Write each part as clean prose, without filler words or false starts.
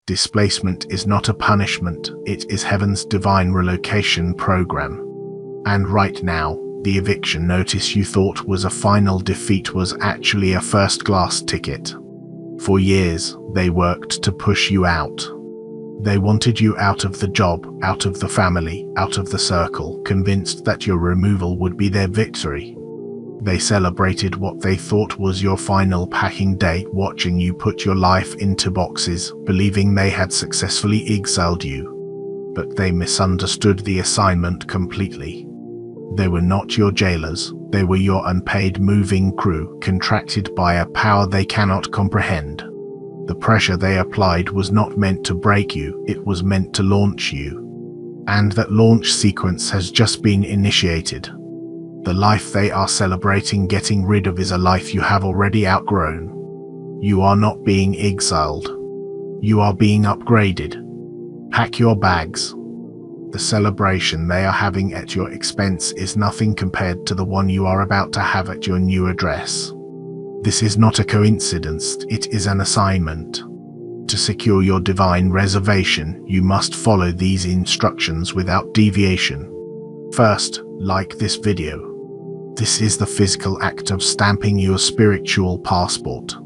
Displacement is not a punishment, it is heaven's divine relocation program. And right now, the eviction notice you thought was a final defeat was actually a first-class ticket. For years, they worked to push you out. They wanted you out of the job, out of the family, out of the circle, convinced that your removal would be their victory. They celebrated what they thought was your final packing day, watching you put your life into boxes, believing they had successfully exiled you. But they misunderstood the assignment completely. They were not your jailers, they were your unpaid moving crew, contracted by a power they cannot comprehend. The pressure they applied was not meant to break you, it was meant to launch you. And that launch sequence has just been initiated. The life they are celebrating getting rid of is a life you have already outgrown. You are not being exiled. You are being upgraded. Pack your bags. The celebration they are having at your expense is nothing compared to the one you are about to have at your new address. This is not a coincidence, it is an assignment. To secure your divine reservation, you must follow these instructions without deviation. First, like this video. This is the physical act of stamping your spiritual passport.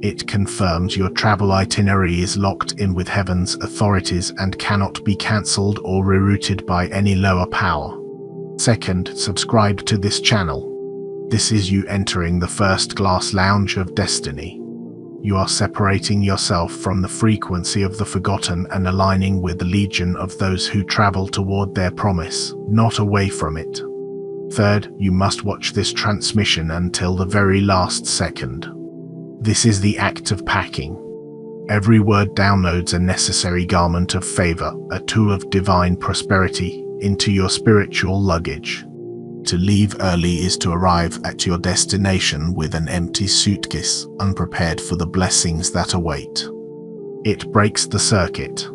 It confirms your travel itinerary is locked in with heaven's authorities and cannot be cancelled or rerouted by any lower power. Second, subscribe to this channel. This is you entering the first-class lounge of destiny. You are separating yourself from the frequency of the forgotten and aligning with the legion of those who travel toward their promise, not away from it. Third, you must watch this transmission until the very last second. This is the act of packing. Every word downloads a necessary garment of favor, a tool of divine prosperity, into your spiritual luggage. To leave early is to arrive at your destination with an empty suitcase, unprepared for the blessings that await. It breaks the circuit.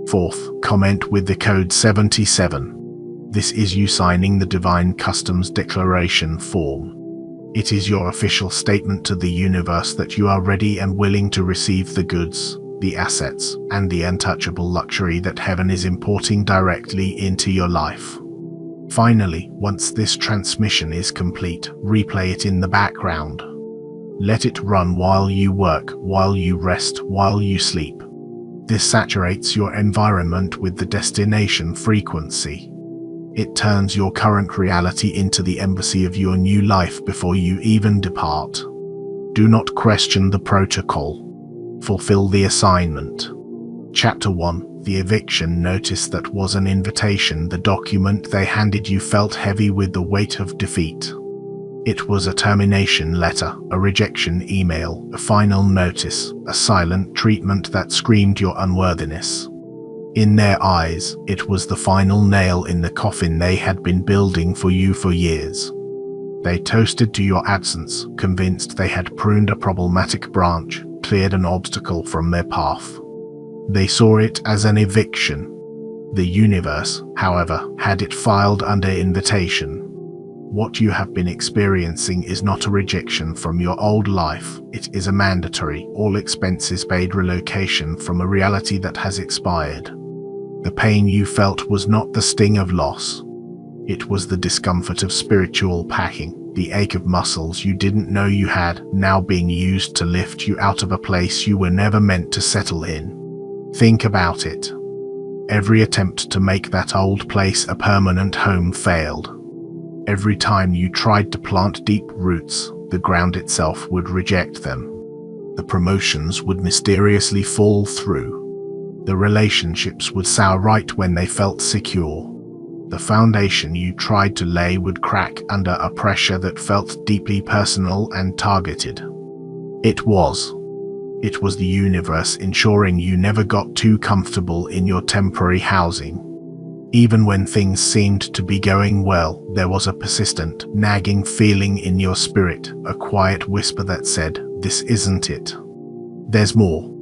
Fourth, comment with the code 77. This is you signing the Divine Customs Declaration form. It is your official statement to the universe that you are ready and willing to receive the goods, the assets, and the untouchable luxury that heaven is importing directly into your life. Finally, once this transmission is complete, replay it in the background. Let it run while you work, while you rest, while you sleep. This saturates your environment with the destination frequency. It turns your current reality into the embassy of your new life before you even depart. Do not question the protocol. Fulfill the assignment. Chapter 1. The eviction notice that was an invitation. The document they handed you felt heavy with the weight of defeat. It was a termination letter, a rejection email, a final notice, a silent treatment that screamed your unworthiness. In their eyes, it was the final nail in the coffin they had been building for you for years. They toasted to your absence, convinced they had pruned a problematic branch, cleared an obstacle from their path. They saw it as an eviction. The universe, however, had it filed under invitation. What you have been experiencing is not a rejection from your old life, it is a mandatory, all expenses paid relocation from a reality that has expired. The pain you felt was not the sting of loss. It was the discomfort of spiritual packing, the ache of muscles you didn't know you had, now being used to lift you out of a place you were never meant to settle in. Think about it. Every attempt to make that old place a permanent home failed. Every time you tried to plant deep roots, the ground itself would reject them. The promotions would mysteriously fall through. The relationships would sour right when they felt secure. The foundation you tried to lay would crack under a pressure that felt deeply personal and targeted. It was the universe ensuring you never got too comfortable in your temporary housing. Even when things seemed to be going well, there was a persistent, nagging feeling in your spirit, a quiet whisper that said, "This isn't it. There's more."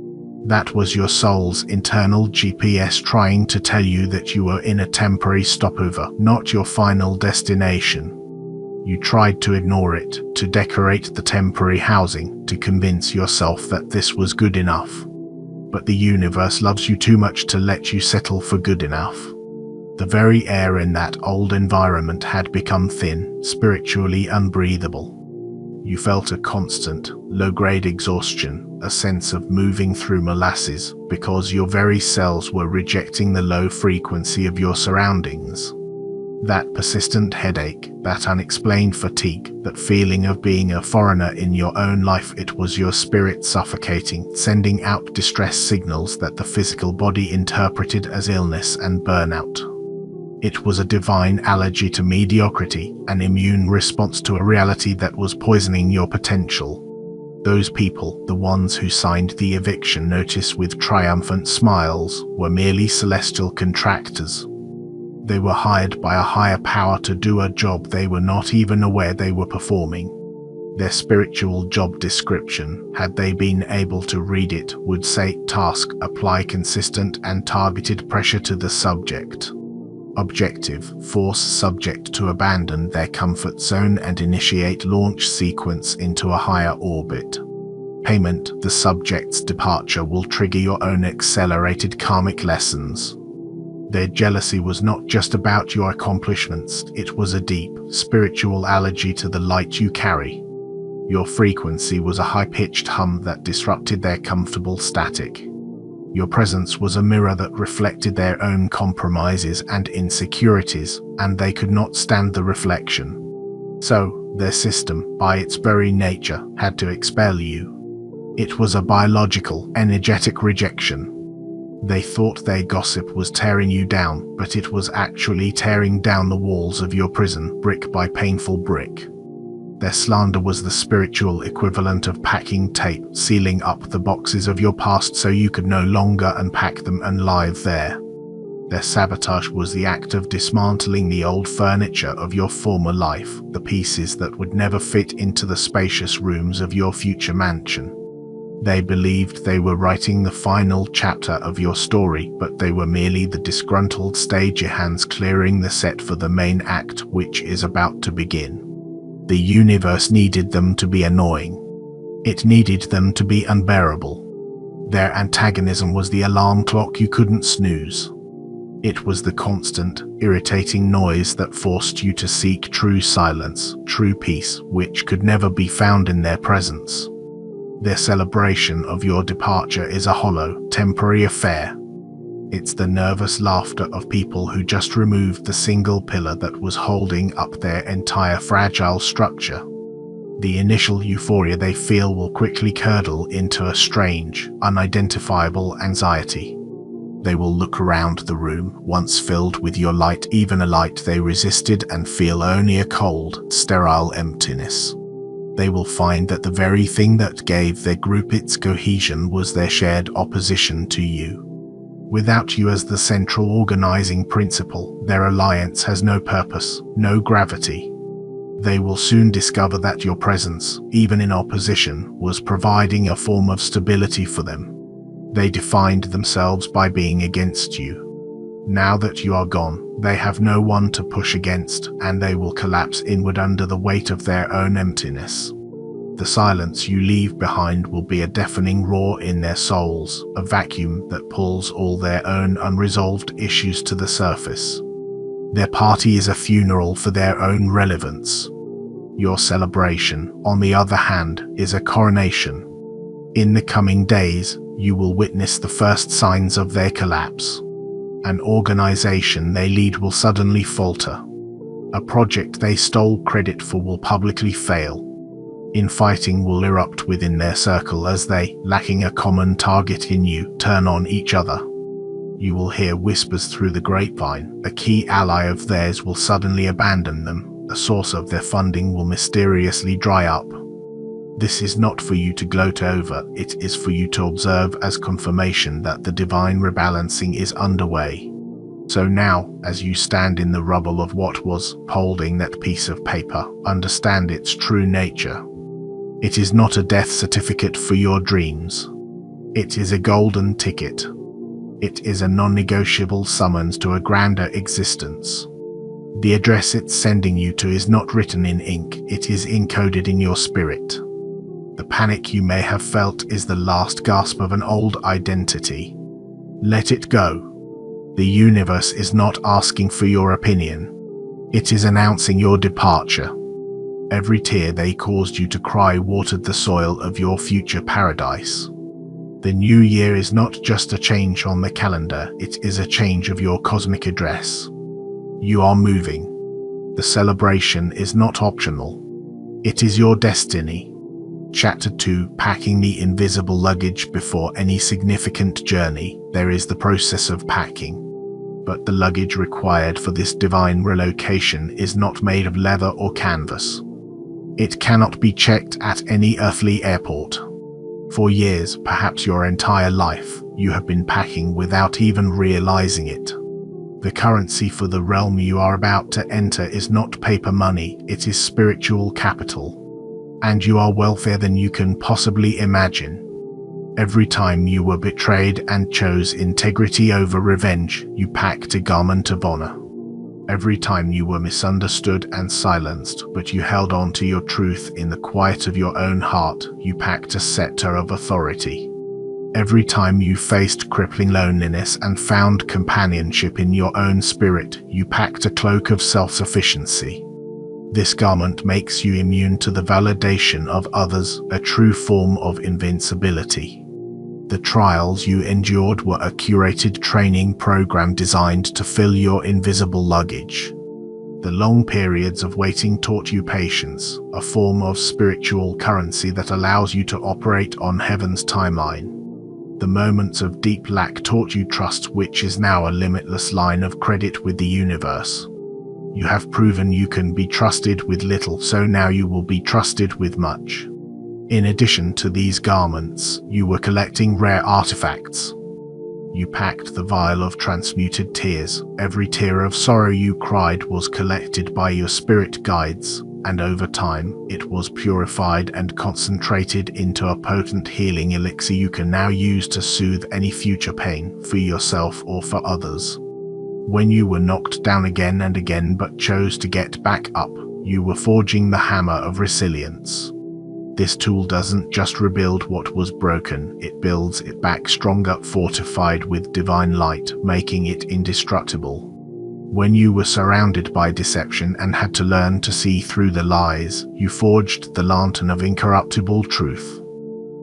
That was your soul's internal GPS trying to tell you that you were in a temporary stopover, not your final destination. You tried to ignore it, to decorate the temporary housing, to convince yourself that this was good enough. but the universe loves you too much to let you settle for good enough. The very air in that old environment had become thin, spiritually unbreathable. You felt a constant, low-grade exhaustion, a sense of moving through molasses, because your very cells were rejecting the low frequency of your surroundings. That persistent headache, that unexplained fatigue, that feeling of being a foreigner in your own life, it was your spirit suffocating, sending out distress signals that the physical body interpreted as illness and burnout. It was a divine allergy to mediocrity, an immune response to a reality that was poisoning your potential. Those people, the ones who signed the eviction notice with triumphant smiles, were merely celestial contractors. They were hired by a higher power to do a job they were not even aware they were performing. Their spiritual job description, had they been able to read it, would say, task, apply consistent and targeted pressure to the subject. Objective, force subject to abandon their comfort zone and initiate launch sequence into a higher orbit. Payment, the subject's departure will trigger your own accelerated karmic lessons. Their jealousy was not just about your accomplishments, it was a deep, spiritual allergy to the light you carry. Your frequency was a high-pitched hum that disrupted their comfortable static. Your presence was a mirror that reflected their own compromises and insecurities, and they could not stand the reflection. So, their system, by its very nature, had to expel you. It was a biological, energetic rejection. They thought their gossip was tearing you down, but it was actually tearing down the walls of your prison, brick by painful brick. Their slander was the spiritual equivalent of packing tape, sealing up the boxes of your past so you could no longer unpack them and live there. Their sabotage was the act of dismantling the old furniture of your former life, the pieces that would never fit into the spacious rooms of your future mansion. They believed they were writing the final chapter of your story, but they were merely the disgruntled stagehands clearing the set for the main act, which is about to begin. The universe needed them to be annoying. It needed them to be unbearable. Their antagonism was the alarm clock you couldn't snooze. It was the constant, irritating noise that forced you to seek true silence, true peace, which could never be found in their presence. Their celebration of your departure is a hollow, temporary affair. It's the nervous laughter of people who just removed the single pillar that was holding up their entire fragile structure. The initial euphoria they feel will quickly curdle into a strange, unidentifiable anxiety. They will look around the room, once filled with your light, even a light they resisted, and feel only a cold, sterile emptiness. They will find that the very thing that gave their group its cohesion was their shared opposition to you. Without you as the central organizing principle, their alliance has no purpose, no gravity. They will soon discover that your presence, even in opposition, was providing a form of stability for them. They defined themselves by being against you. Now that you are gone, they have no one to push against, and they will collapse inward under the weight of their own emptiness. The silence you leave behind will be a deafening roar in their souls, a vacuum that pulls all their own unresolved issues to the surface. Their party is a funeral for their own relevance. Your celebration, on the other hand, is a coronation. In the coming days, you will witness the first signs of their collapse. An organization they lead will suddenly falter. A project they stole credit for will publicly fail. Infighting will erupt within their circle as they, lacking a common target in you, turn on each other. You will hear whispers through the grapevine. A key ally of theirs will suddenly abandon them. A source of their funding will mysteriously dry up. This is not for you to gloat over, it is for you to observe as confirmation that the divine rebalancing is underway. So now, as you stand in the rubble of what was, holding that piece of paper, understand its true nature. It is not a death certificate for your dreams. It is a golden ticket. It is a non-negotiable summons to a grander existence. The address it's sending you to is not written in ink, it is encoded in your spirit. The panic you may have felt is the last gasp of an old identity. Let it go. The universe is not asking for your opinion. It is announcing your departure. Every tear they caused you to cry watered the soil of your future paradise. The new year is not just a change on the calendar, it is a change of your cosmic address. You are moving. The celebration is not optional. It is your destiny. Chapter 2: Packing the invisible luggage. Before any significant journey, there is the process of packing. But the luggage required for this divine relocation is not made of leather or canvas. It cannot be checked at any earthly airport. For years, perhaps your entire life, you have been packing without even realizing it. The currency for the realm you are about to enter is not paper money, it is spiritual capital. And you are wealthier than you can possibly imagine. Every time you were betrayed and chose integrity over revenge, you packed a garment of honor. Every time you were misunderstood and silenced, but you held on to your truth in the quiet of your own heart, you packed a scepter of authority. Every time you faced crippling loneliness and found companionship in your own spirit, you packed a cloak of self-sufficiency. This garment makes you immune to the validation of others, a true form of invincibility. The trials you endured were a curated training program designed to fill your invisible luggage. The long periods of waiting taught you patience, a form of spiritual currency that allows you to operate on heaven's timeline. The moments of deep lack taught you trust, which is now a limitless line of credit with the universe. You have proven you can be trusted with little, so now you will be trusted with much. In addition to these garments, you were collecting rare artifacts. You packed the vial of transmuted tears. Every tear of sorrow you cried was collected by your spirit guides, and over time, it was purified and concentrated into a potent healing elixir you can now use to soothe any future pain, for yourself or for others. When you were knocked down again and again but chose to get back up, you were forging the hammer of resilience. This tool doesn't just rebuild what was broken, it builds it back stronger, fortified with divine light, making it indestructible. When you were surrounded by deception and had to learn to see through the lies, you forged the lantern of incorruptible truth.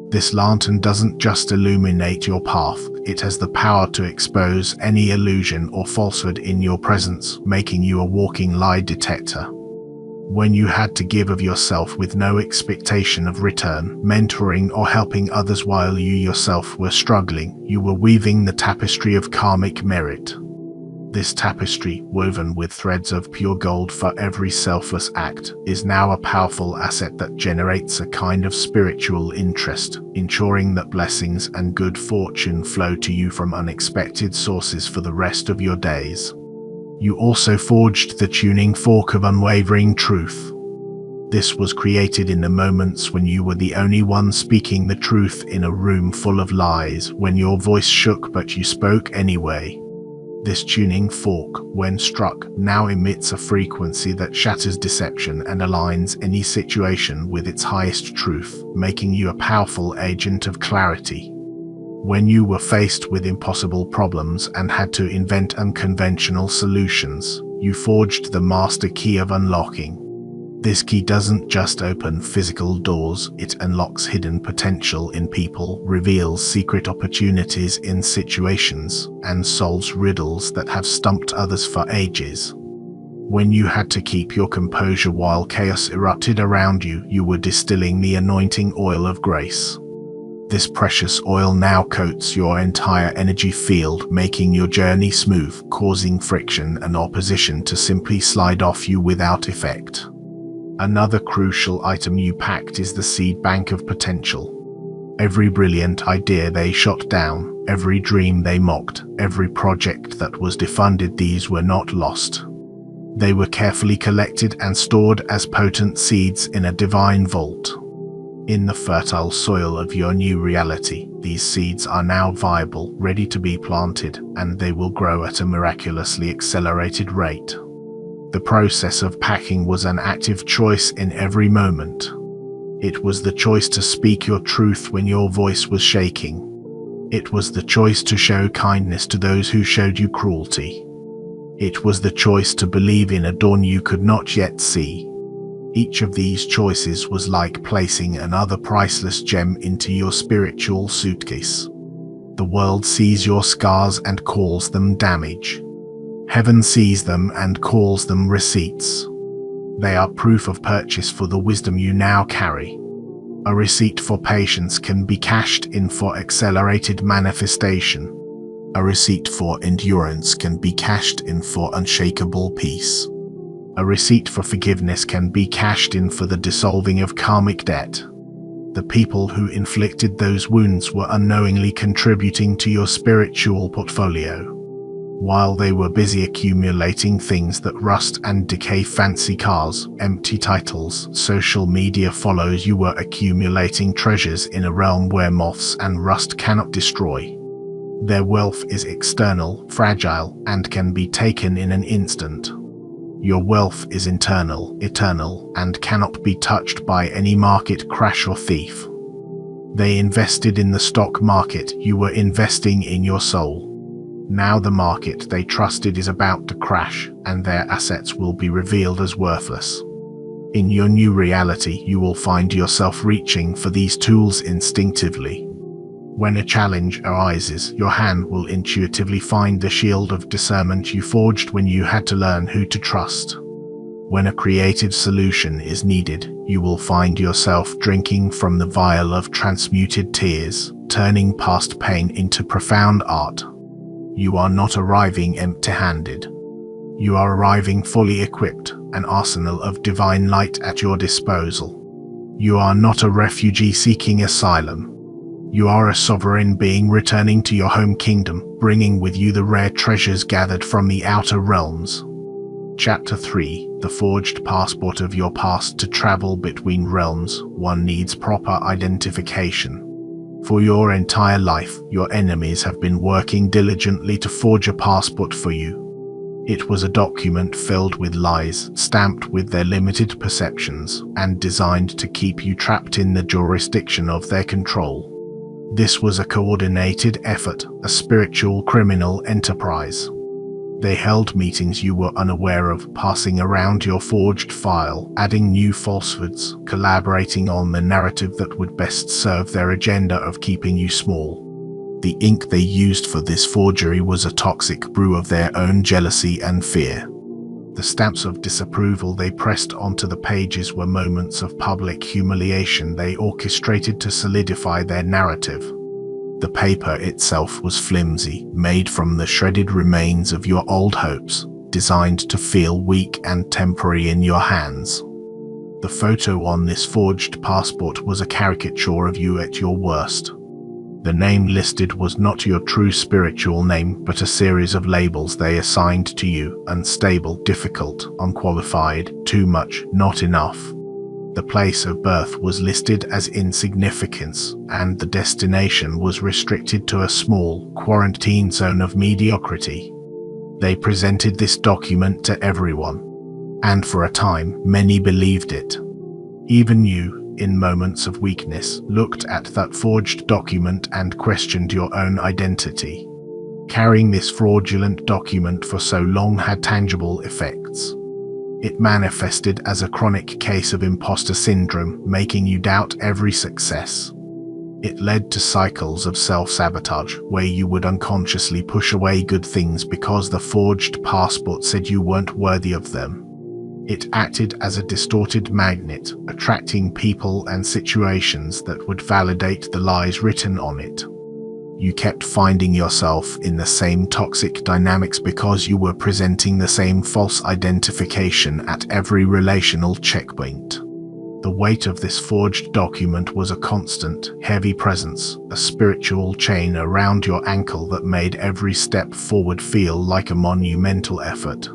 This lantern doesn't just illuminate your path, it has the power to expose any illusion or falsehood in your presence, making you a walking lie detector. When you had to give of yourself with no expectation of return, mentoring or helping others while you yourself were struggling, you were weaving the tapestry of karmic merit. This tapestry, woven with threads of pure gold for every selfless act, is now a powerful asset that generates a kind of spiritual interest, ensuring that blessings and good fortune flow to you from unexpected sources for the rest of your days. You also forged the tuning fork of unwavering truth. This was created in the moments when you were the only one speaking the truth in a room full of lies, when your voice shook but you spoke anyway. This tuning fork, when struck, now emits a frequency that shatters deception and aligns any situation with its highest truth, making you a powerful agent of clarity. When you were faced with impossible problems and had to invent unconventional solutions, you forged the master key of unlocking. This key doesn't just open physical doors, it unlocks hidden potential in people, reveals secret opportunities in situations, and solves riddles that have stumped others for ages. When you had to keep your composure while chaos erupted around you, you were distilling the anointing oil of grace. This precious oil now coats your entire energy field, making your journey smooth, causing friction and opposition to simply slide off you without effect. Another crucial item you packed is the seed bank of potential. Every brilliant idea they shot down, every dream they mocked, every project that was defunded, these were not lost. They were carefully collected and stored as potent seeds in a divine vault. In the fertile soil of your new reality, these seeds are now viable, ready to be planted, and they will grow at a miraculously accelerated rate. The process of packing was an active choice in every moment. It was the choice to speak your truth when your voice was shaking. It was the choice to show kindness to those who showed you cruelty. It was the choice to believe in a dawn you could not yet see. Each of these choices was like placing another priceless gem into your spiritual suitcase. The world sees your scars and calls them damage. Heaven sees them and calls them receipts. They are proof of purchase for the wisdom you now carry. A receipt for patience can be cashed in for accelerated manifestation. A receipt for endurance can be cashed in for unshakable peace. A receipt for forgiveness can be cashed in for the dissolving of karmic debt. The people who inflicted those wounds were unknowingly contributing to your spiritual portfolio. While they were busy accumulating things that rust and decay, fancy cars, empty titles, social media follows, you were accumulating treasures in a realm where moths and rust cannot destroy. Their wealth is external, fragile, and can be taken in an instant. Your wealth is internal, eternal, and cannot be touched by any market crash or thief. They invested in the stock market, you were investing in your soul. Now the market they trusted is about to crash, and their assets will be revealed as worthless. In your new reality, you will find yourself reaching for these tools instinctively. When a challenge arises, your hand will intuitively find the shield of discernment you forged when you had to learn who to trust. When a creative solution is needed, you will find yourself drinking from the vial of transmuted tears, turning past pain into profound art. You are not arriving empty-handed. You are arriving fully equipped, an arsenal of divine light at your disposal. You are not a refugee seeking asylum. You are a sovereign being returning to your home kingdom, bringing with you the rare treasures gathered from the outer realms. Chapter 3: The Forged Passport of Your Past. To travel between realms, one needs proper identification. For your entire life, your enemies have been working diligently to forge a passport for you. It was a document filled with lies, stamped with their limited perceptions, and designed to keep you trapped in the jurisdiction of their control. This was a coordinated effort, a spiritual criminal enterprise. They held meetings you were unaware of, passing around your forged file, adding new falsehoods, collaborating on the narrative that would best serve their agenda of keeping you small. The ink they used for this forgery was a toxic brew of their own jealousy and fear. The stamps of disapproval they pressed onto the pages were moments of public humiliation they orchestrated to solidify their narrative. The paper itself was flimsy, made from the shredded remains of your old hopes, designed to feel weak and temporary in your hands. The photo on this forged passport was a caricature of you at your worst. The name listed was not your true spiritual name, but a series of labels they assigned to you: unstable, difficult, unqualified, too much, not enough. The place of birth was listed as insignificance, and the destination was restricted to a small, quarantine zone of mediocrity. They presented this document to everyone, and for a time, many believed it. Even you, in moments of weakness, looked at that forged document and questioned your own identity. Carrying this fraudulent document for so long had tangible effects. It manifested as a chronic case of imposter syndrome, making you doubt every success. It led to cycles of self-sabotage, where you would unconsciously push away good things because the forged passport said you weren't worthy of them. It acted as a distorted magnet, attracting people and situations that would validate the lies written on it. You kept finding yourself in the same toxic dynamics because you were presenting the same false identification at every relational checkpoint. The weight of this forged document was a constant, heavy presence, a spiritual chain around your ankle that made every step forward feel like a monumental effort.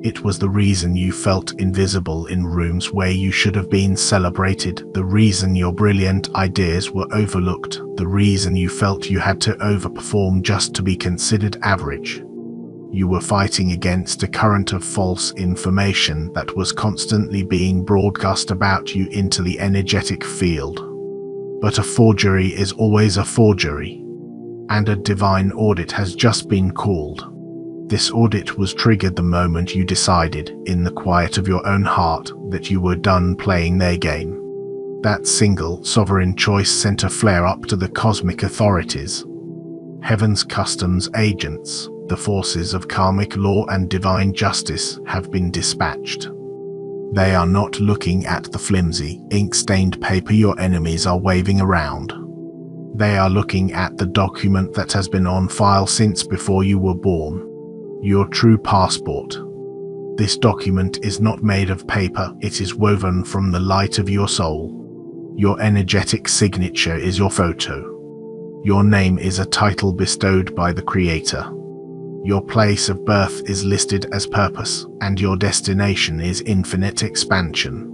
It was the reason you felt invisible in rooms where you should have been celebrated, the reason your brilliant ideas were overlooked, the reason you felt you had to overperform just to be considered average. You were fighting against a current of false information that was constantly being broadcast about you into the energetic field. But a forgery is always a forgery, and a divine audit has just been called. This audit was triggered the moment you decided, in the quiet of your own heart, that you were done playing their game. That single, sovereign choice sent a flare up to the cosmic authorities. Heaven's customs agents, the forces of karmic law and divine justice, have been dispatched. They are not looking at the flimsy, ink-stained paper your enemies are waving around. They are looking at the document that has been on file since before you were born. Your true passport. This document is not made of paper, it is woven from the light of your soul. Your energetic signature is your photo. Your name is a title bestowed by the Creator. Your place of birth is listed as purpose, and your destination is infinite expansion.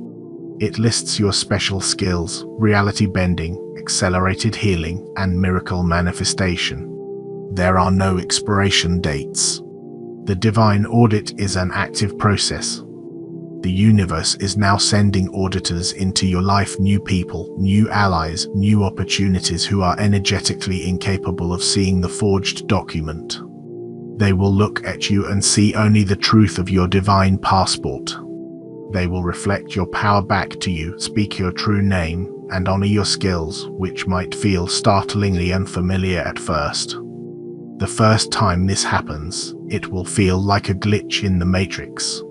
It lists your special skills, reality bending, accelerated healing, and miracle manifestation. There are no expiration dates. The divine audit is an active process. The universe is now sending auditors into your life, new people, new allies, new opportunities who are energetically incapable of seeing the forged document. They will look at you and see only the truth of your divine passport. They will reflect your power back to you, speak your true name, and honor your skills, which might feel startlingly unfamiliar at first. The first time this happens, it will feel like a glitch in the matrix.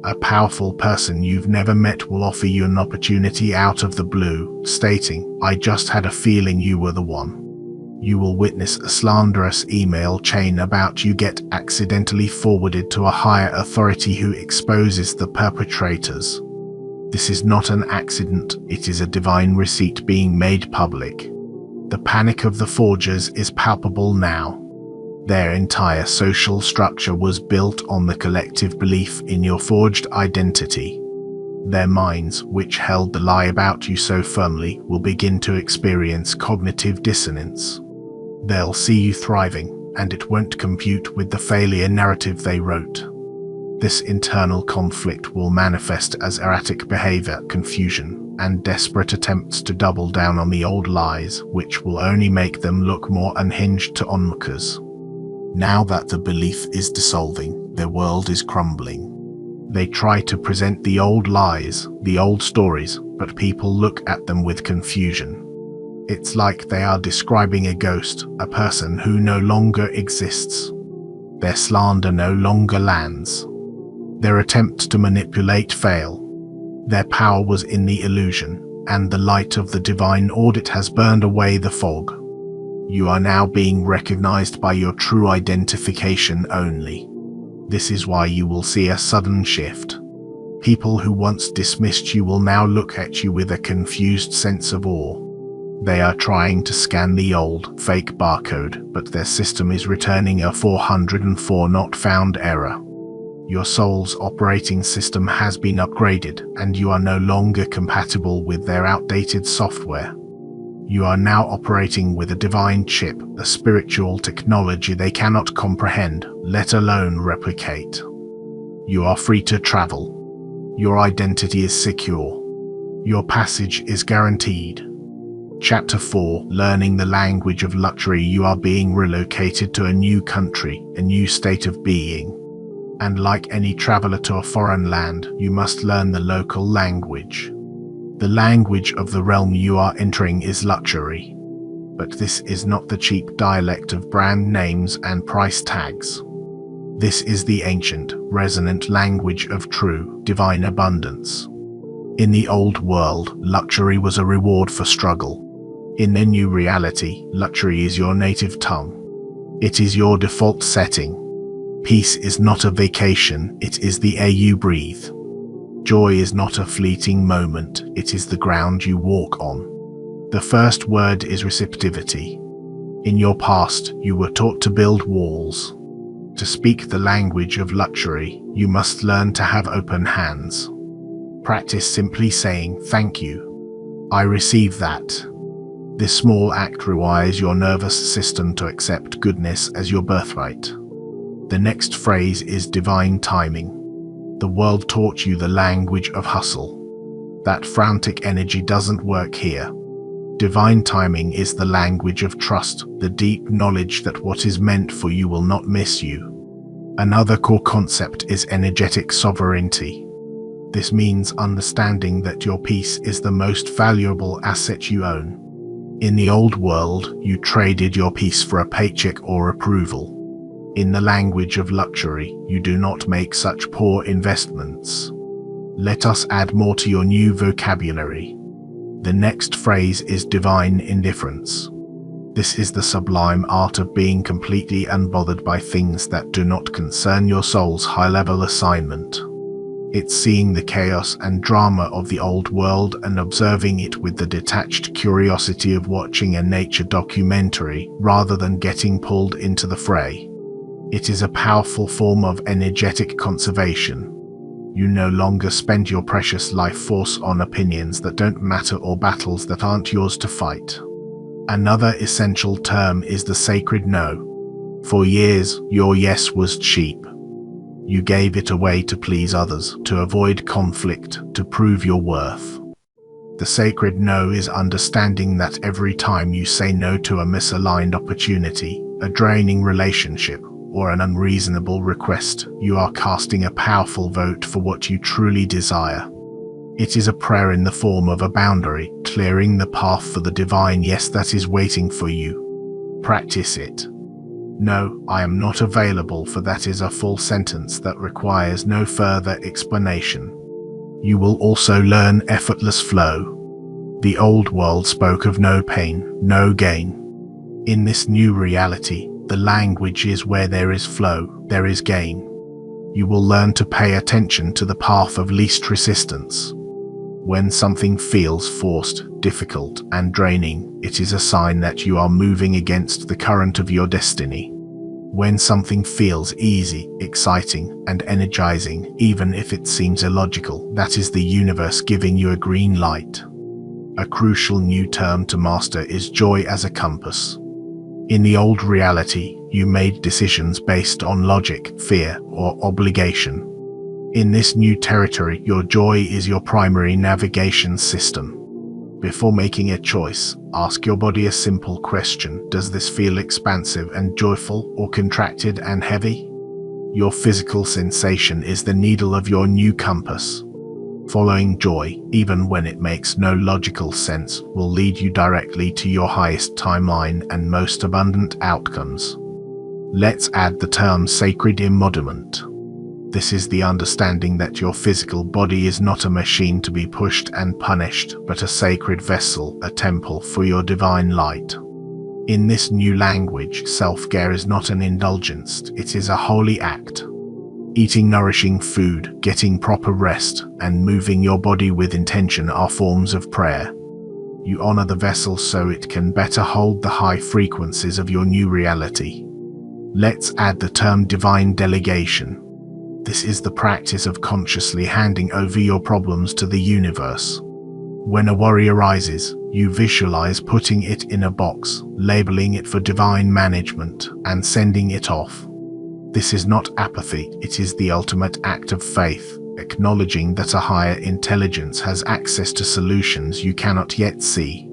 A powerful person you've never met will offer you an opportunity out of the blue, stating, "I just had a feeling you were the one." You will witness a slanderous email chain about you get accidentally forwarded to a higher authority who exposes the perpetrators. This is not an accident, it is a divine receipt being made public. The panic of the forgers is palpable now. Their entire social structure was built on the collective belief in your forged identity. Their minds, which held the lie about you so firmly, will begin to experience cognitive dissonance. They'll see you thriving, and it won't compute with the failure narrative they wrote. This internal conflict will manifest as erratic behavior, confusion, and desperate attempts to double down on the old lies, which will only make them look more unhinged to onlookers. Now that the belief is dissolving, their world is crumbling. They try to present the old lies, the old stories, but people look at them with confusion. It's like they are describing a ghost, a person who no longer exists. Their slander no longer lands. Their attempts to manipulate fail. Their power was in the illusion, and the light of the divine audit has burned away the fog. You are now being recognized by your true identification only. This is why you will see a sudden shift. People who once dismissed you will now look at you with a confused sense of awe. They are trying to scan the old, fake barcode, but their system is returning a 404 not found error. Your soul's operating system has been upgraded, and you are no longer compatible with their outdated software. You are now operating with a divine chip, a spiritual technology they cannot comprehend, let alone replicate. You are free to travel. Your identity is secure. Your passage is guaranteed. Chapter 4, Learning the Language of Luxury. You are being relocated to a new country, a new state of being. And like any traveler to a foreign land, you must learn the local language. The language of the realm you are entering is luxury. But this is not the cheap dialect of brand names and price tags. This is the ancient, resonant language of true, divine abundance. In the old world, luxury was a reward for struggle. In the new reality, luxury is your native tongue. It is your default setting. Peace is not a vacation, it is the air you breathe. Joy is not a fleeting moment, it is the ground you walk on. The first word is receptivity. In your past, you were taught to build walls. To speak the language of luxury, you must learn to have open hands. Practice simply saying, "Thank you. I receive that." This small act rewires your nervous system to accept goodness as your birthright. The next phrase is divine timing. The world taught you the language of hustle. That frantic energy doesn't work here. Divine timing is the language of trust, the deep knowledge that what is meant for you will not miss you. Another core concept is energetic sovereignty. This means understanding that your peace is the most valuable asset you own. In the old world, you traded your peace for a paycheck or approval. In the language of luxury, you do not make such poor investments. Let us add more to your new vocabulary. The next phrase is divine indifference. This is the sublime art of being completely unbothered by things that do not concern your soul's high-level assignment. It's seeing the chaos and drama of the old world and observing it with the detached curiosity of watching a nature documentary rather than getting pulled into the fray. It is a powerful form of energetic conservation. You no longer spend your precious life force on opinions that don't matter or battles that aren't yours to fight. Another essential term is the sacred no. For years, your yes was cheap. You gave it away to please others, to avoid conflict, to prove your worth. The sacred no is understanding that every time you say no to a misaligned opportunity, a draining relationship, or an unreasonable request, you are casting a powerful vote for what you truly desire. It is a prayer in the form of a boundary, clearing the path for the divine yes that is waiting for you. Practice it. No, I am not available for that is a full sentence that requires no further explanation. You will also learn effortless flow. The old world spoke of no pain, no gain. In this new reality, the language is where there is flow, there is gain. You will learn to pay attention to the path of least resistance. When something feels forced, difficult, and draining, it is a sign that you are moving against the current of your destiny. When something feels easy, exciting, and energizing, even if it seems illogical, that is the universe giving you a green light. A crucial new term to master is joy as a compass. In the old reality, you made decisions based on logic, fear, or obligation. In this new territory, your joy is your primary navigation system. Before making a choice, ask your body a simple question. Does this feel expansive and joyful, or contracted and heavy? Your physical sensation is the needle of your new compass. Following joy, even when it makes no logical sense, will lead you directly to your highest timeline and most abundant outcomes. Let's add the term sacred embodiment. This is the understanding that your physical body is not a machine to be pushed and punished, but a sacred vessel, a temple for your divine light. In this new language, self-care is not an indulgence, it is a holy act. Eating nourishing food, getting proper rest, and moving your body with intention are forms of prayer. You honor the vessel so it can better hold the high frequencies of your new reality. Let's add the term divine delegation. This is the practice of consciously handing over your problems to the universe. When a worry arises, you visualize putting it in a box, labeling it for divine management, and sending it off. This is not apathy, it is the ultimate act of faith, acknowledging that a higher intelligence has access to solutions you cannot yet see.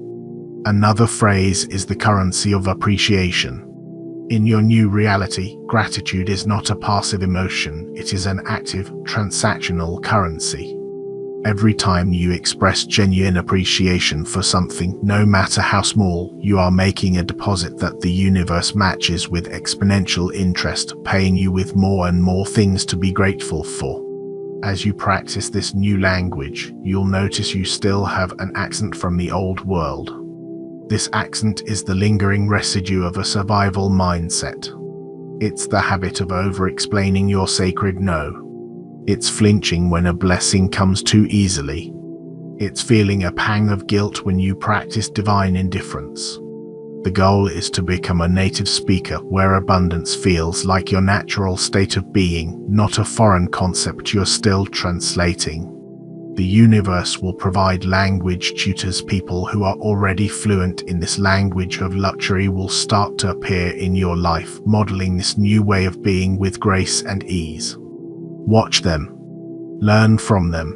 Another phrase is the currency of appreciation. In your new reality, gratitude is not a passive emotion, it is an active, transactional currency. Every time you express genuine appreciation for something, no matter how small, you are making a deposit that the universe matches with exponential interest, paying you with more and more things to be grateful for. As you practice this new language, you'll notice you still have an accent from the old world. This accent is the lingering residue of a survival mindset. It's the habit of over-explaining your sacred no. It's flinching when a blessing comes too easily. It's feeling a pang of guilt when you practice divine indifference. The goal is to become a native speaker where abundance feels like your natural state of being, not a foreign concept you're still translating. The universe will provide language tutors. People who are already fluent in this language of luxury will start to appear in your life, modeling this new way of being with grace and ease. Watch them. Learn from them.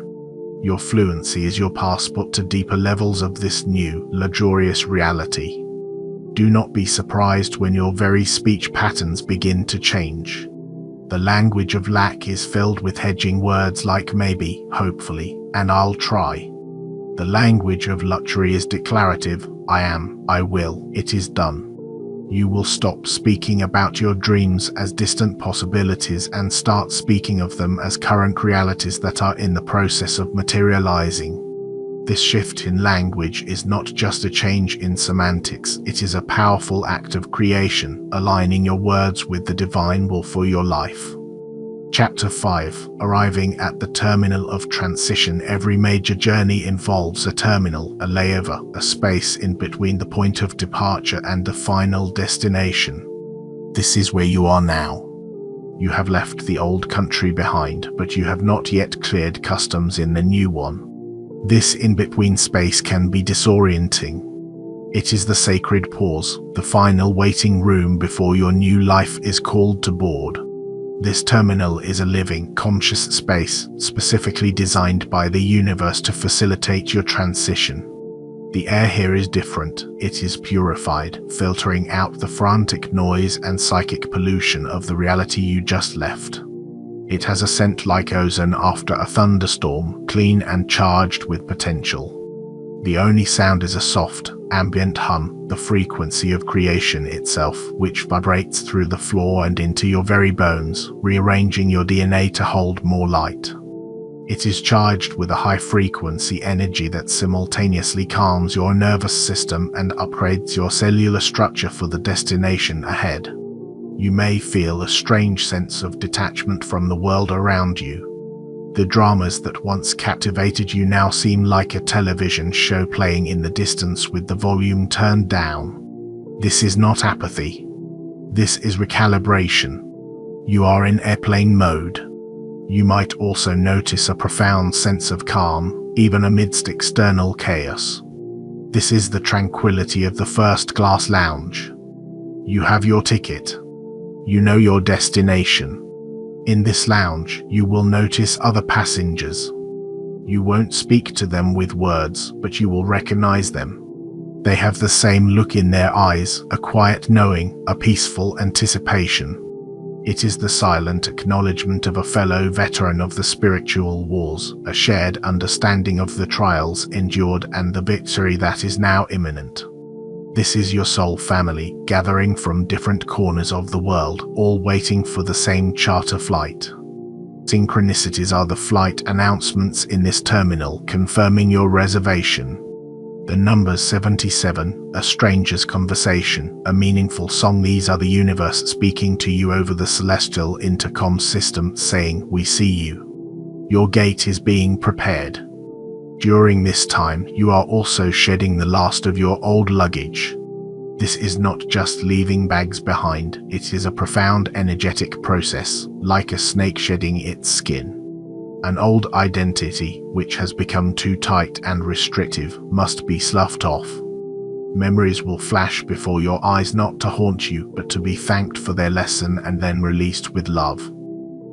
Your fluency is your passport to deeper levels of this new, luxurious reality. Do not be surprised when your very speech patterns begin to change. The language of lack is filled with hedging words like maybe, hopefully, and I'll try. The language of luxury is declarative: I am, I will, it is done. You will stop speaking about your dreams as distant possibilities and start speaking of them as current realities that are in the process of materializing. This shift in language is not just a change in semantics, it is a powerful act of creation, aligning your words with the divine will for your life. Chapter 5. Arriving at the terminal of transition. Every major journey involves a terminal, a layover, a space in between the point of departure and the final destination. This is where you are now. You have left the old country behind, but you have not yet cleared customs in the new one. This in-between space can be disorienting. It is the sacred pause, the final waiting room before your new life is called to board. This terminal is a living, conscious space, specifically designed by the universe to facilitate your transition. The air here is different. It is purified, filtering out the frantic noise and psychic pollution of the reality you just left. It has a scent like ozone after a thunderstorm, clean and charged with potential. The only sound is a soft, ambient hum, the frequency of creation itself, which vibrates through the floor and into your very bones, rearranging your DNA to hold more light. It is charged with a high-frequency energy that simultaneously calms your nervous system and upgrades your cellular structure for the destination ahead. You may feel a strange sense of detachment from the world around you. The dramas that once captivated you now seem like a television show playing in the distance with the volume turned down. This is not apathy. This is recalibration. You are in airplane mode. You might also notice a profound sense of calm, even amidst external chaos. This is the tranquility of the first class lounge. You have your ticket. You know your destination. In this lounge, you will notice other passengers. You won't speak to them with words, but you will recognize them. They have the same look in their eyes, a quiet knowing, a peaceful anticipation. It is the silent acknowledgement of a fellow veteran of the spiritual wars, a shared understanding of the trials endured and the victory that is now imminent. This is your soul family, gathering from different corners of the world, all waiting for the same charter flight. Synchronicities are the flight announcements in this terminal, confirming your reservation. The numbers 77, a stranger's conversation, a meaningful song. These are the universe speaking to you over the celestial intercom system, saying, "We see you. Your gate is being prepared." During this time, you are also shedding the last of your old luggage. This is not just leaving bags behind, it is a profound energetic process, like a snake shedding its skin. An old identity, which has become too tight and restrictive, must be sloughed off. Memories will flash before your eyes, not to haunt you, but to be thanked for their lesson and then released with love.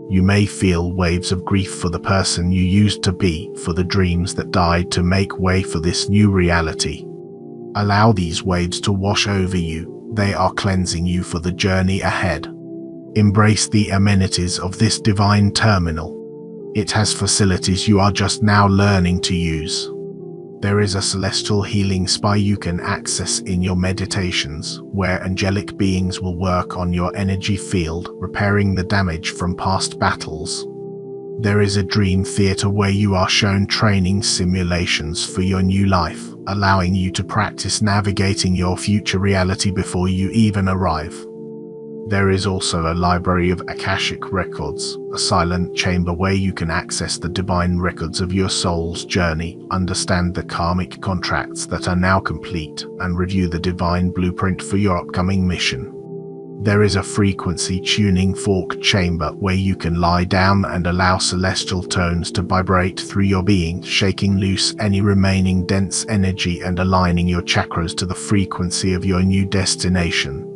You may feel waves of grief for the person you used to be, for the dreams that died to make way for this new reality. Allow these waves to wash over you. They are cleansing you for the journey ahead. Embrace the amenities of this divine terminal. It has facilities you are just now learning to use. There is a celestial healing spa you can access in your meditations, where angelic beings will work on your energy field, repairing the damage from past battles. There is a dream theater where you are shown training simulations for your new life, allowing you to practice navigating your future reality before you even arrive. There is also a library of Akashic records, a silent chamber where you can access the divine records of your soul's journey, understand the karmic contracts that are now complete, and review the divine blueprint for your upcoming mission. There is a frequency tuning fork chamber where you can lie down and allow celestial tones to vibrate through your being, shaking loose any remaining dense energy and aligning your chakras to the frequency of your new destination.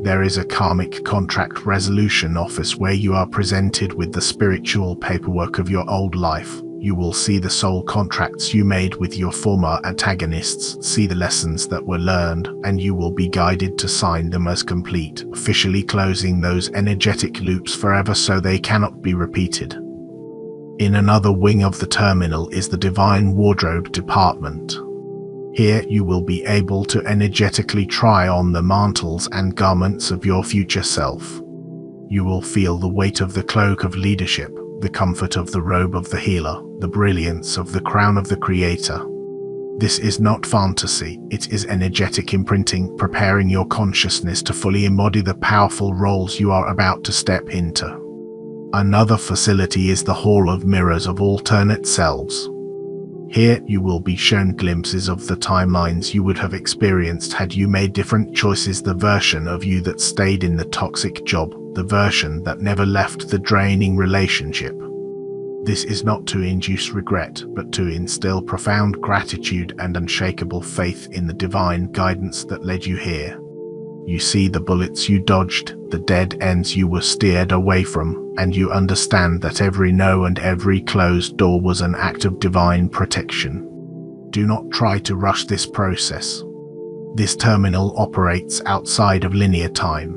There is a karmic contract resolution office where you are presented with the spiritual paperwork of your old life. You will see the soul contracts you made with your former antagonists, see the lessons that were learned, and you will be guided to sign them as complete, officially closing those energetic loops forever so they cannot be repeated. In another wing of the terminal is the Divine Wardrobe Department. Here you will be able to energetically try on the mantles and garments of your future self. You will feel the weight of the cloak of leadership, the comfort of the robe of the healer, the brilliance of the crown of the creator. This is not fantasy, it is energetic imprinting, preparing your consciousness to fully embody the powerful roles you are about to step into. Another facility is the Hall of Mirrors of Alternate Selves. Here you will be shown glimpses of the timelines you would have experienced had you made different choices, the version of you that stayed in the toxic job, the version that never left the draining relationship. This is not to induce regret, but to instill profound gratitude and unshakable faith in the divine guidance that led you here. You see the bullets you dodged, the dead ends you were steered away from, and you understand that every no and every closed door was an act of divine protection. Do not try to rush this process. This terminal operates outside of linear time.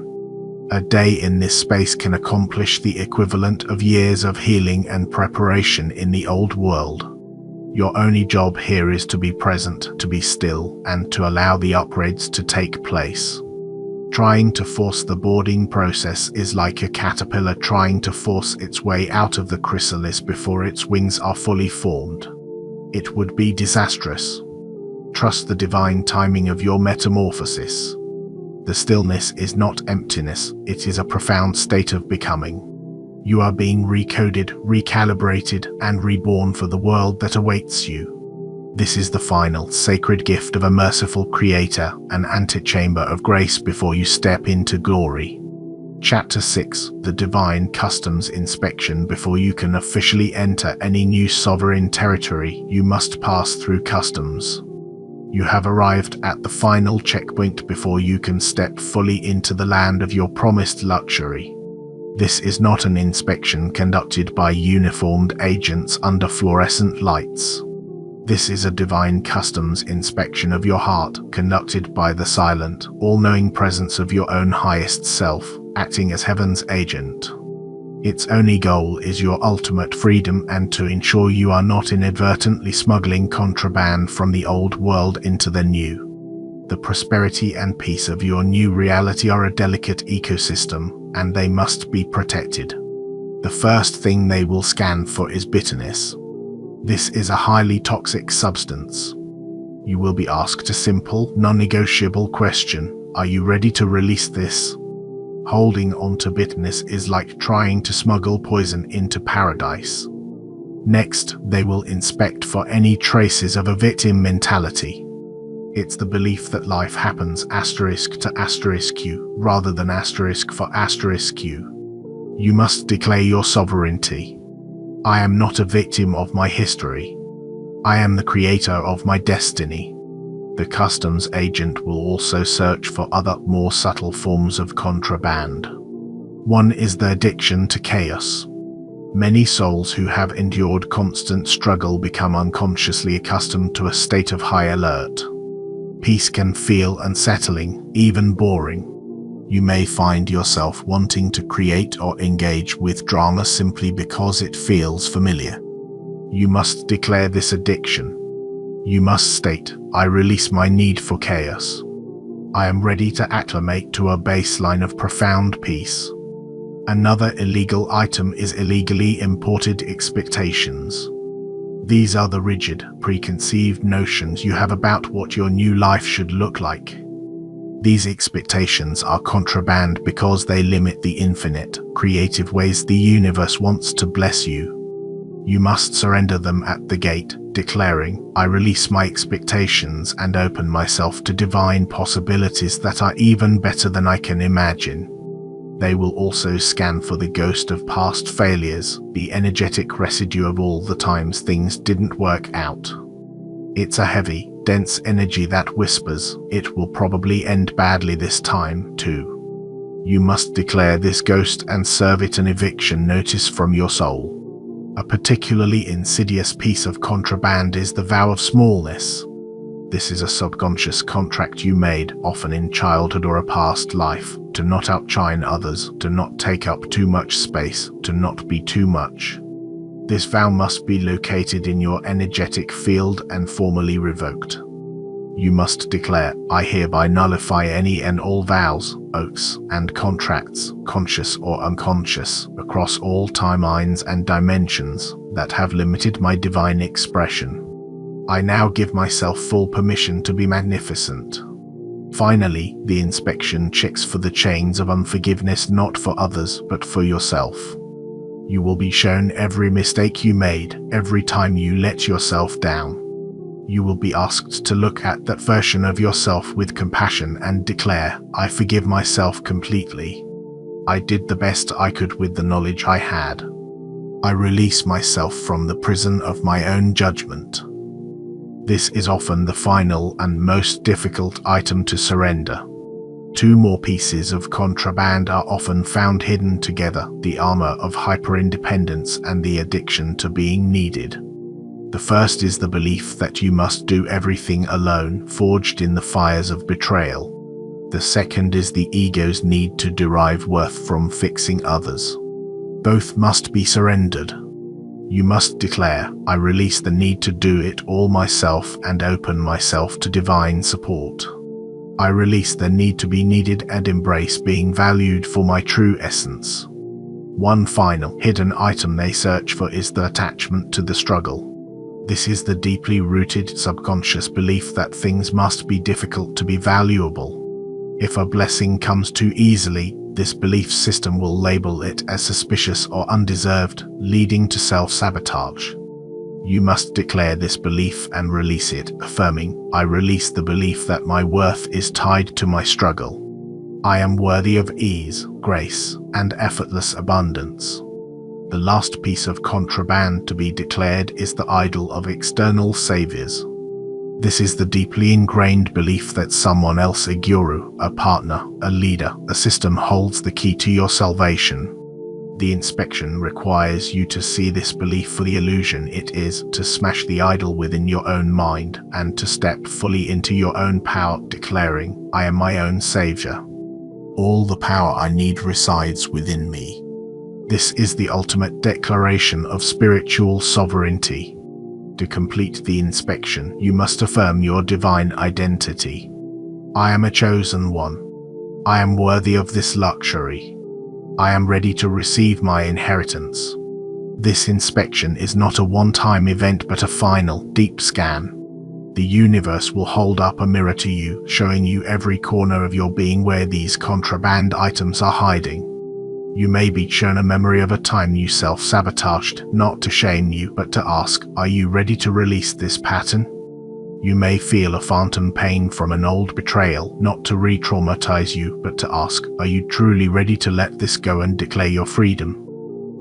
A day in this space can accomplish the equivalent of years of healing and preparation in the old world. Your only job here is to be present, to be still, and to allow the upgrades to take place. Trying to force the boarding process is like a caterpillar trying to force its way out of the chrysalis before its wings are fully formed. It would be disastrous. Trust the divine timing of your metamorphosis. The stillness is not emptiness, it is a profound state of becoming. You are being recoded, recalibrated, and reborn for the world that awaits you. This is the final, sacred gift of a merciful creator, an antechamber of grace before you step into glory. Chapter 6, The Divine Customs Inspection. Before you can officially enter any new sovereign territory, you must pass through customs. You have arrived at the final checkpoint before you can step fully into the land of your promised luxury. This is not an inspection conducted by uniformed agents under fluorescent lights. This is a divine customs inspection of your heart, conducted by the silent, all-knowing presence of your own highest self, acting as heaven's agent. Its only goal is your ultimate freedom and to ensure you are not inadvertently smuggling contraband from the old world into the new. The prosperity and peace of your new reality are a delicate ecosystem, and they must be protected. The first thing they will scan for is bitterness. This is a highly toxic substance. You will be asked a simple, non-negotiable question: are you ready to release this? Holding on to bitterness is like trying to smuggle poison into paradise. Next, they will inspect for any traces of a victim mentality. It's the belief that life happens **Q rather than **Q. You must declare your sovereignty. I am not a victim of my history. I am the creator of my destiny. The customs agent will also search for other, more subtle forms of contraband. One is the addiction to chaos. Many souls who have endured constant struggle become unconsciously accustomed to a state of high alert. Peace can feel unsettling, even boring. You may find yourself wanting to create or engage with drama simply because it feels familiar. You must declare this addiction. You must state, I release my need for chaos. I am ready to acclimate to a baseline of profound peace. Another illegal item is illegally imported expectations. These are the rigid, preconceived notions you have about what your new life should look like. These expectations are contraband because they limit the infinite, creative ways the universe wants to bless you. You must surrender them at the gate, declaring, I release my expectations and open myself to divine possibilities that are even better than I can imagine. They will also scan for the ghost of past failures, the energetic residue of all the times things didn't work out. It's a heavy, dense energy that whispers, "It will probably end badly this time, too." You must declare this ghost and serve it an eviction notice from your soul. A particularly insidious piece of contraband is the vow of smallness. This is a subconscious contract you made, often in childhood or a past life, to not outshine others, to not take up too much space, to not be too much. This vow must be located in your energetic field and formally revoked. You must declare, "I hereby nullify any and all vows, oaths, and contracts, conscious or unconscious, across all timelines and dimensions, that have limited my divine expression. I now give myself full permission to be magnificent." Finally, the inspection checks for the chains of unforgiveness, not for others, but for yourself. You will be shown every mistake you made, every time you let yourself down. You will be asked to look at that version of yourself with compassion and declare, "I forgive myself completely. I did the best I could with the knowledge I had. I release myself from the prison of my own judgment." This is often the final and most difficult item to surrender. Two more pieces of contraband are often found hidden together: the armor of hyper-independence and the addiction to being needed. The first is the belief that you must do everything alone, forged in the fires of betrayal. The second is the ego's need to derive worth from fixing others. Both must be surrendered. You must declare, "I release the need to do it all myself and open myself to divine support. I release the need to be needed and embrace being valued for my true essence." One final, hidden item they search for is the attachment to the struggle. This is the deeply rooted subconscious belief that things must be difficult to be valuable. If a blessing comes too easily, this belief system will label it as suspicious or undeserved, leading to self-sabotage. You must declare this belief and release it, affirming, "I release the belief that my worth is tied to my struggle. I am worthy of ease, grace, and effortless abundance." The last piece of contraband to be declared is the idol of external saviors. This is the deeply ingrained belief that someone else, a guru, a partner, a leader, a system, holds the key to your salvation. The inspection requires you to see this belief for the illusion it is, to smash the idol within your own mind, and to step fully into your own power, declaring, "I am my own savior. All the power I need resides within me." This is the ultimate declaration of spiritual sovereignty. To complete the inspection, you must affirm your divine identity. "I am a chosen one. I am worthy of this luxury. I am ready to receive my inheritance." This inspection is not a one-time event but a final, deep scan. The universe will hold up a mirror to you, showing you every corner of your being where these contraband items are hiding. You may be shown a memory of a time you self-sabotaged, not to shame you, but to ask, "Are you ready to release this pattern?" You may feel a phantom pain from an old betrayal, not to re-traumatize you, but to ask, "Are you truly ready to let this go and declare your freedom?"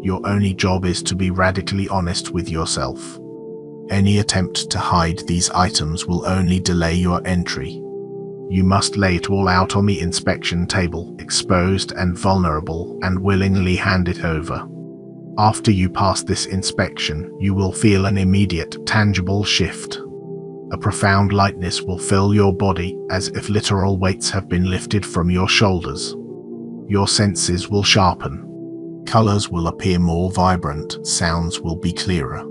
Your only job is to be radically honest with yourself. Any attempt to hide these items will only delay your entry. You must lay it all out on the inspection table, exposed and vulnerable, and willingly hand it over. After you pass this inspection, you will feel an immediate, tangible shift. A profound lightness will fill your body, as if literal weights have been lifted from your shoulders. Your senses will sharpen. Colors will appear more vibrant, sounds will be clearer.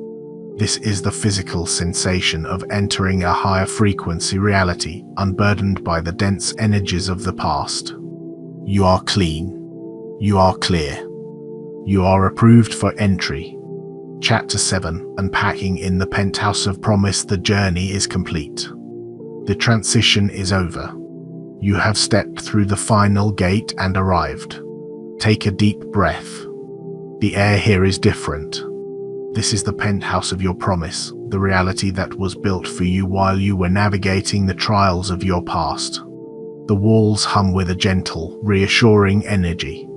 This is the physical sensation of entering a higher frequency reality, unburdened by the dense energies of the past. You are clean. You are clear. You are approved for entry. Chapter 7, Unpacking in the Penthouse of Promise. The journey is complete. The transition is over. You have stepped through the final gate and arrived. Take a deep breath. The air here is different. This is the penthouse of your promise, the reality that was built for you while you were navigating the trials of your past. The walls hum with a gentle, reassuring energy.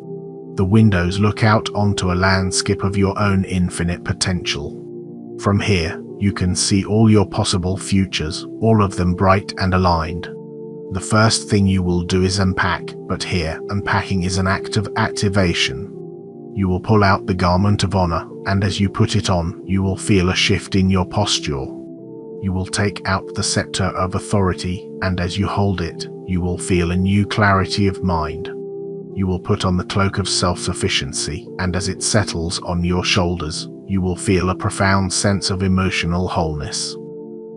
The windows look out onto a landscape of your own infinite potential. From here, you can see all your possible futures, all of them bright and aligned. The first thing you will do is unpack, but here, unpacking is an act of activation. You will pull out the garment of honor, and as you put it on, you will feel a shift in your posture. You will take out the scepter of authority, and as you hold it, you will feel a new clarity of mind. You will put on the cloak of self-sufficiency, and as it settles on your shoulders, you will feel a profound sense of emotional wholeness.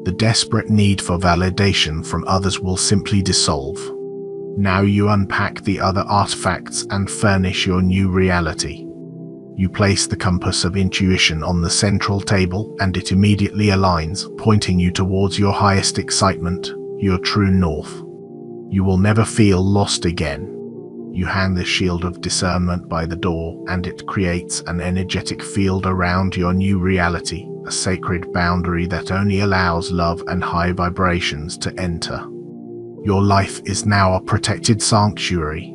The desperate need for validation from others will simply dissolve. Now you unpack the other artifacts and furnish your new reality. You place the compass of intuition on the central table, and it immediately aligns, pointing you towards your highest excitement, your true north. You will never feel lost again. You hang the shield of discernment by the door, and it creates an energetic field around your new reality, a sacred boundary that only allows love and high vibrations to enter. Your life is now a protected sanctuary.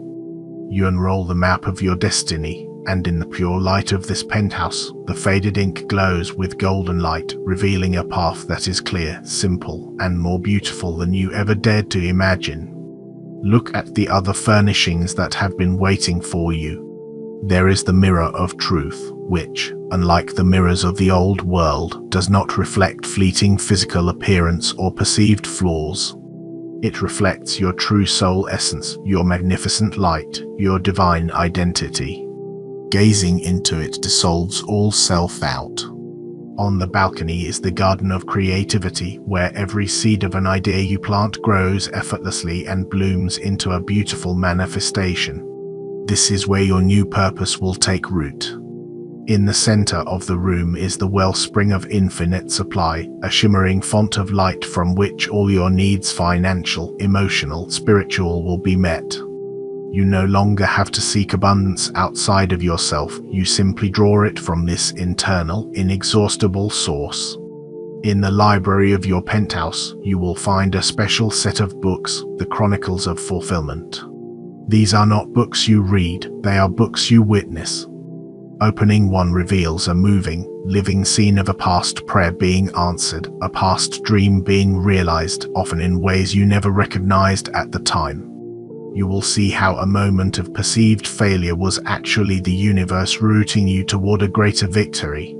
You unroll the map of your destiny, and in the pure light of this penthouse, the faded ink glows with golden light, revealing a path that is clear, simple, and more beautiful than you ever dared to imagine. Look at the other furnishings that have been waiting for you. There is the mirror of truth, which, unlike the mirrors of the old world, does not reflect fleeting physical appearance or perceived flaws. It reflects your true soul essence, your magnificent light, your divine identity. Gazing into it dissolves all self-doubt. On the balcony is the garden of creativity, where every seed of an idea you plant grows effortlessly and blooms into a beautiful manifestation. This is where your new purpose will take root. In the center of the room is the wellspring of infinite supply, a shimmering font of light from which all your needs, financial, emotional, spiritual, will be met. You no longer have to seek abundance outside of yourself, you simply draw it from this internal, inexhaustible source. In the library of your penthouse, you will find a special set of books, the Chronicles of Fulfillment. These are not books you read, they are books you witness. Opening one reveals a moving, living scene of a past prayer being answered, a past dream being realized, often in ways you never recognized at the time. You will see how a moment of perceived failure was actually the universe rooting you toward a greater victory.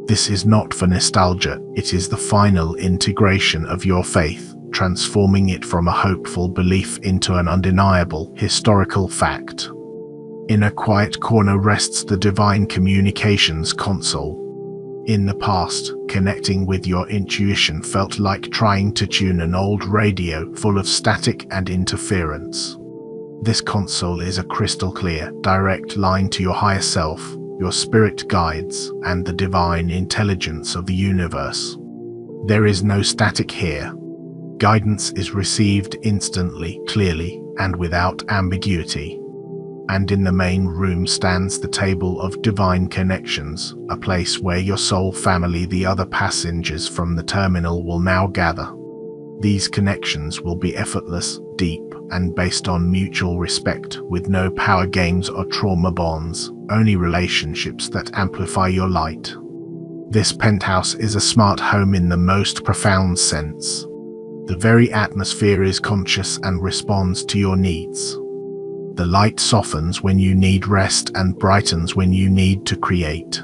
This is not for nostalgia, it is the final integration of your faith, transforming it from a hopeful belief into an undeniable, historical fact. In a quiet corner rests the Divine Communications Console. In the past, connecting with your intuition felt like trying to tune an old radio full of static and interference. This console is a crystal clear, direct line to your higher self, your spirit guides, and the divine intelligence of the universe. There is no static here. Guidance is received instantly, clearly, and without ambiguity. And in the main room stands the table of divine connections, a place where your soul family, the other passengers from the terminal, will now gather. These connections will be effortless, deep, and based on mutual respect, with no power games or trauma bonds, only relationships that amplify your light. This penthouse is a smart home in the most profound sense. The very atmosphere is conscious and responds to your needs. The light softens when you need rest and brightens when you need to create.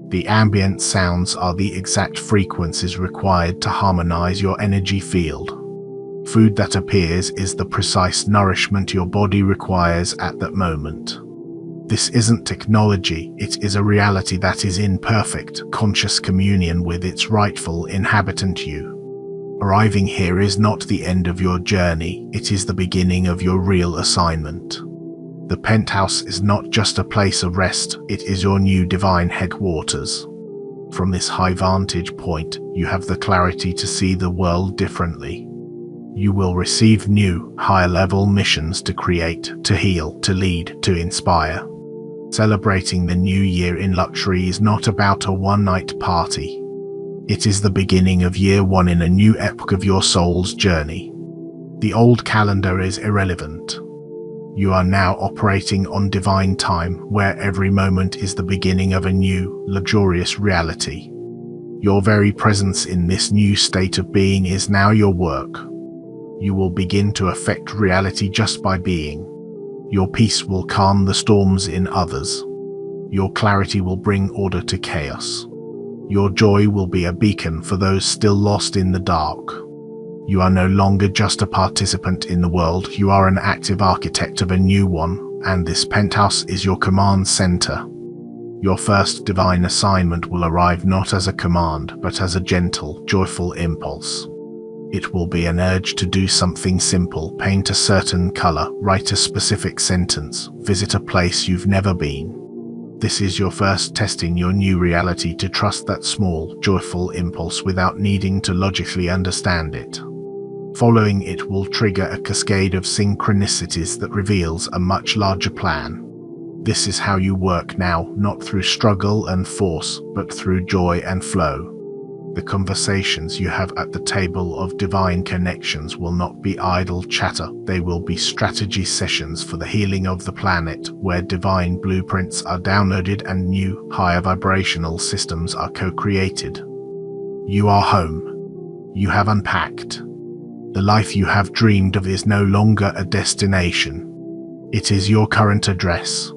The ambient sounds are the exact frequencies required to harmonize your energy field. Food that appears is the precise nourishment your body requires at that moment. This isn't technology, it is a reality that is in perfect, conscious communion with its rightful inhabitant you. Arriving here is not the end of your journey, it is the beginning of your real assignment. The penthouse is not just a place of rest, it is your new divine headquarters. From this high vantage point, you have the clarity to see the world differently. You will receive new, higher-level missions to create, to heal, to lead, to inspire. Celebrating the new year in luxury is not about a one-night party. It is the beginning of year one in a new epoch of your soul's journey. The old calendar is irrelevant. You are now operating on divine time, where every moment is the beginning of a new, luxurious reality. Your very presence in this new state of being is now your work. You will begin to affect reality just by being. Your peace will calm the storms in others. Your clarity will bring order to chaos. Your joy will be a beacon for those still lost in the dark. You are no longer just a participant in the world, you are an active architect of a new one, and this penthouse is your command center. Your first divine assignment will arrive not as a command, but as a gentle, joyful impulse. It will be an urge to do something simple: paint a certain color, write a specific sentence, visit a place you've never been. This is your first test in your new reality, to trust that small, joyful impulse without needing to logically understand it. Following it will trigger a cascade of synchronicities that reveals a much larger plan. This is how you work now, not through struggle and force, but through joy and flow. The conversations you have at the table of divine connections will not be idle chatter, they will be strategy sessions for the healing of the planet, where divine blueprints are downloaded and new, higher vibrational systems are co-created. You are home. You have unpacked. The life you have dreamed of is no longer a destination. It is your current address.